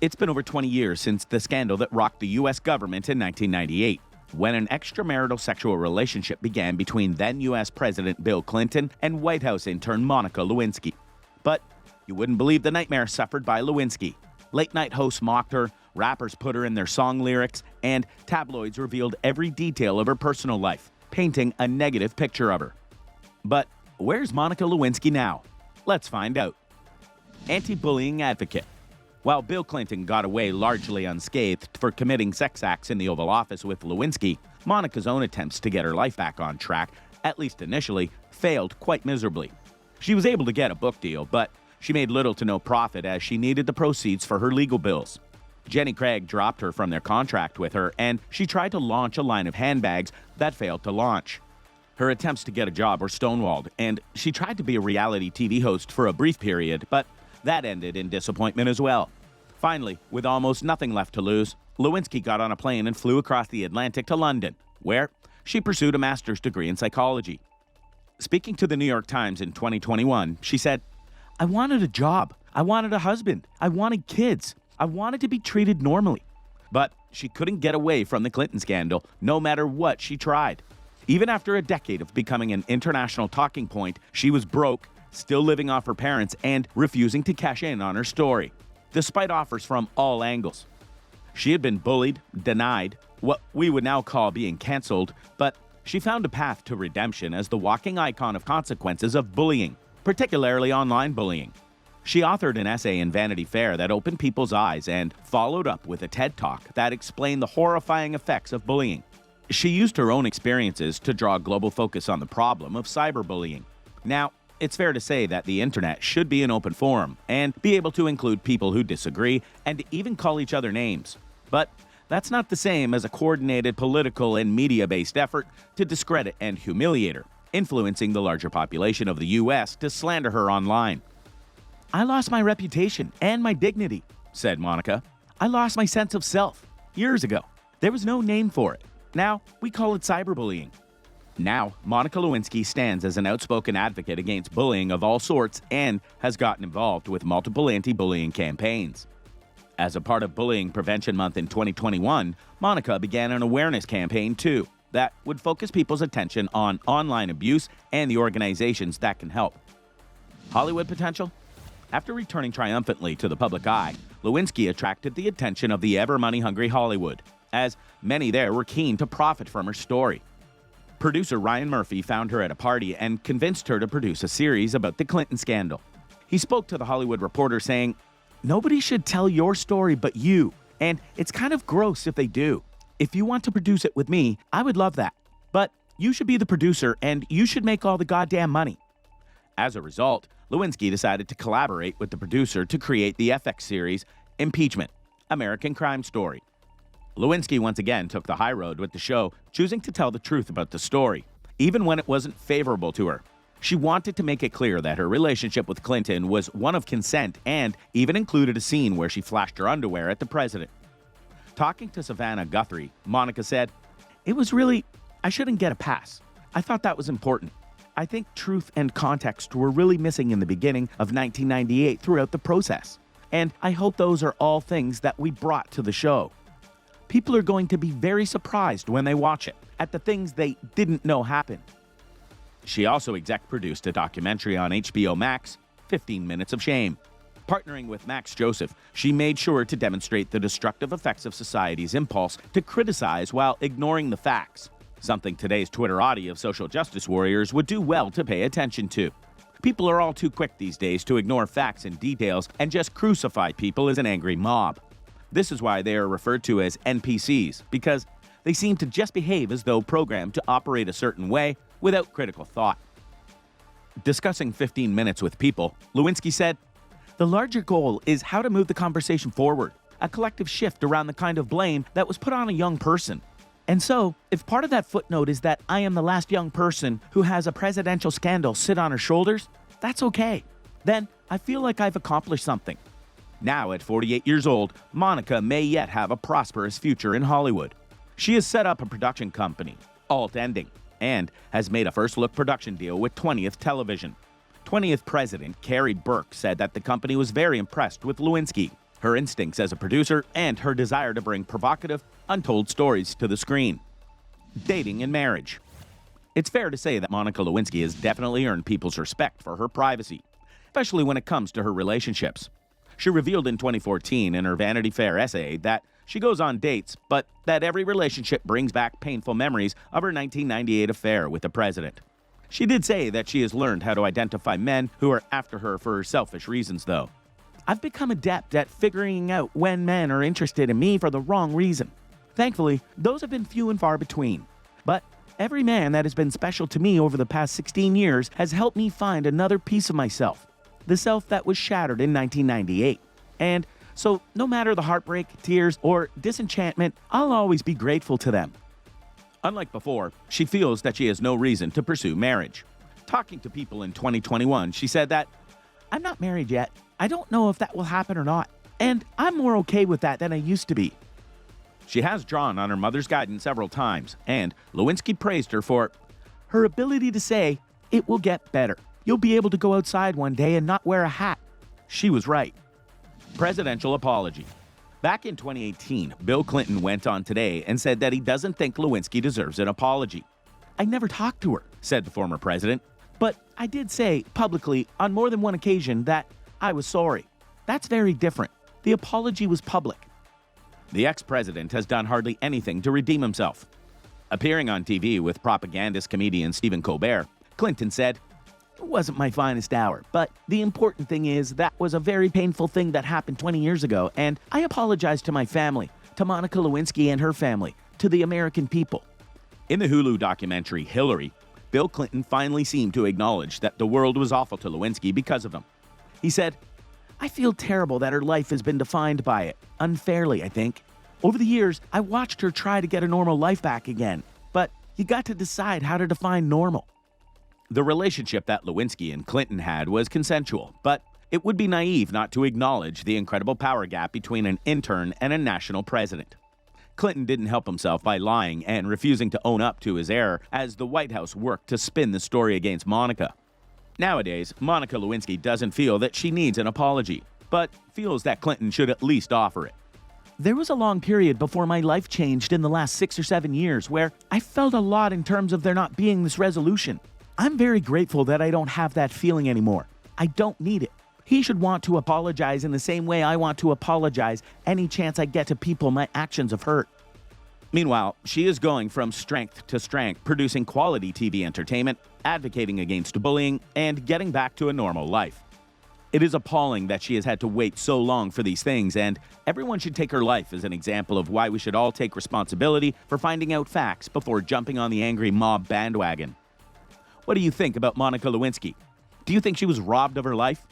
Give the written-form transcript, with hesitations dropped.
It's been over 20 years since the scandal that rocked the U.S. government in 1998, when an extramarital sexual relationship began between then U.S. President Bill Clinton and White House intern Monica Lewinsky. But you wouldn't believe the nightmare suffered by Lewinsky. Late-night hosts mocked her, rappers put her in their song lyrics, and tabloids revealed every detail of her personal life, painting a negative picture of her. But where's Monica Lewinsky now? Let's find out. Anti-bullying advocate. While Bill Clinton got away largely unscathed for committing sex acts in the Oval Office with Lewinsky, Monica's own attempts to get her life back on track, at least initially, failed quite miserably. She was able to get a book deal, but she made little to no profit as she needed the proceeds for her legal bills. Jenny Craig dropped her from their contract with her, and she tried to launch a line of handbags that failed to launch. Her attempts to get a job were stonewalled, and she tried to be a reality TV host for a brief period, but that ended in disappointment as well. Finally, with almost nothing left to lose, Lewinsky got on a plane and flew across the Atlantic to London, where she pursued a master's degree in psychology. Speaking to the New York Times in 2021, she said, "I wanted a job. I wanted a husband. I wanted kids. I wanted to be treated normally." But she couldn't get away from the Clinton scandal, no matter what she tried. Even after a decade of becoming an international talking point, she was broke, still living off her parents, and refusing to cash in on her story, despite offers from all angles. She had been bullied, denied, what we would now call being canceled, but she found a path to redemption as the walking icon of consequences of bullying, particularly online bullying. She authored an essay in Vanity Fair that opened people's eyes and followed up with a TED Talk that explained the horrifying effects of bullying. She used her own experiences to draw a global focus on the problem of cyberbullying. Now, it's fair to say that the internet should be an open forum and be able to include people who disagree and even call each other names. But that's not the same as a coordinated political and media-based effort to discredit and humiliate her, influencing the larger population of the U.S. to slander her online. "I lost my reputation and my dignity," said Monica. "I lost my sense of self years ago. There was no name for it. Now we call it cyberbullying." Now, Monica Lewinsky stands as an outspoken advocate against bullying of all sorts and has gotten involved with multiple anti-bullying campaigns. As a part of Bullying Prevention Month in 2021, Monica began an awareness campaign too that would focus people's attention on online abuse and the organizations that can help. Hollywood potential? After returning triumphantly to the public eye, Lewinsky attracted the attention of the ever money-hungry Hollywood, as many there were keen to profit from her story. Producer Ryan Murphy found her at a party and convinced her to produce a series about the Clinton scandal. He spoke to The Hollywood Reporter saying, "Nobody should tell your story but you, and it's kind of gross if they do. If you want to produce it with me, I would love that. But you should be the producer and you should make all the goddamn money." As a result, Lewinsky decided to collaborate with the producer to create the FX series Impeachment, American Crime Story. Lewinsky once again took the high road with the show, choosing to tell the truth about the story, even when it wasn't favorable to her. She wanted to make it clear that her relationship with Clinton was one of consent and even included a scene where she flashed her underwear at the president. Talking to Savannah Guthrie, Monica said, I shouldn't get a pass. I thought that was important. I think truth and context were really missing in the beginning of 1998 throughout the process. And I hope those are all things that we brought to the show. People are going to be very surprised when they watch it at the things they didn't know happened." She also exec-produced a documentary on HBO Max, 15 Minutes of Shame. Partnering with Max Joseph, she made sure to demonstrate the destructive effects of society's impulse to criticize while ignoring the facts, something today's Twitterati of social justice warriors would do well to pay attention to. People are all too quick these days to ignore facts and details and just crucify people as an angry mob. This is why they are referred to as NPCs, because they seem to just behave as though programmed to operate a certain way without critical thought. Discussing 15 Minutes with People, Lewinsky said, "The larger goal is how to move the conversation forward, a collective shift around the kind of blame that was put on a young person. And so, if part of that footnote is that I am the last young person who has a presidential scandal sit on her shoulders, that's okay. Then I feel like I've accomplished something." Now, at 48 years old, Monica may yet have a prosperous future in Hollywood. She has set up a production company, Alt Ending, and has made a first-look production deal with 20th Television. 20th president Carrie Burke said that the company was very impressed with Lewinsky, her instincts as a producer, and her desire to bring provocative, untold stories to the screen. Dating and marriage. It's fair to say that Monica Lewinsky has definitely earned people's respect for her privacy, especially when it comes to her relationships. She revealed in 2014 in her Vanity Fair essay that she goes on dates, but that every relationship brings back painful memories of her 1998 affair with the president. She did say that she has learned how to identify men who are after her for selfish reasons, though. I've become adept at figuring out when men are interested in me for the wrong reason. Thankfully, those have been few and far between. But every man that has been special to me over the past 16 years has helped me find another piece of myself, the self that was shattered in 1998. And so, no matter the heartbreak, tears, or disenchantment, I'll always be grateful to them. Unlike before, she feels that she has no reason to pursue marriage. Talking to People in 2021, she said that, "I'm not married yet. I don't know if that will happen or not. And I'm more okay with that than I used to be." She has drawn on her mother's guidance several times, and Lewinsky praised her for her ability to say, "It will get better. You'll be able to go outside one day and not wear a hat." She was right. Presidential apology. Back in 2018, Bill Clinton went on Today and said that he doesn't think Lewinsky deserves an apology. "I never talked to her," said the former president, "but I did say publicly on more than one occasion that I was sorry. That's very different. The apology was public." The ex-president has done hardly anything to redeem himself. Appearing on TV with propagandist comedian Stephen Colbert, Clinton said, "It wasn't my finest hour, but the important thing is that was a very painful thing that happened 20 years ago, and I apologize to my family, to Monica Lewinsky and her family, to the American people." In the Hulu documentary Hillary, Bill Clinton finally seemed to acknowledge that the world was awful to Lewinsky because of him. He said, "I feel terrible that her life has been defined by it, unfairly, I think. Over the years, I watched her try to get a normal life back again, but you got to decide how to define normal." The relationship that Lewinsky and Clinton had was consensual, but it would be naive not to acknowledge the incredible power gap between an intern and a national president. Clinton didn't help himself by lying and refusing to own up to his error as the White House worked to spin the story against Monica. Nowadays, Monica Lewinsky doesn't feel that she needs an apology, but feels that Clinton should at least offer it. "There was a long period before my life changed in the last 6 or 7 years where I felt a lot in terms of there not being this resolution. I'm very grateful that I don't have that feeling anymore. I don't need it. He should want to apologize in the same way I want to apologize any chance I get to people my actions have hurt." Meanwhile, she is going from strength to strength, producing quality TV entertainment, advocating against bullying, and getting back to a normal life. It is appalling that she has had to wait so long for these things, and everyone should take her life as an example of why we should all take responsibility for finding out facts before jumping on the angry mob bandwagon. What do you think about Monica Lewinsky? Do you think she was robbed of her life?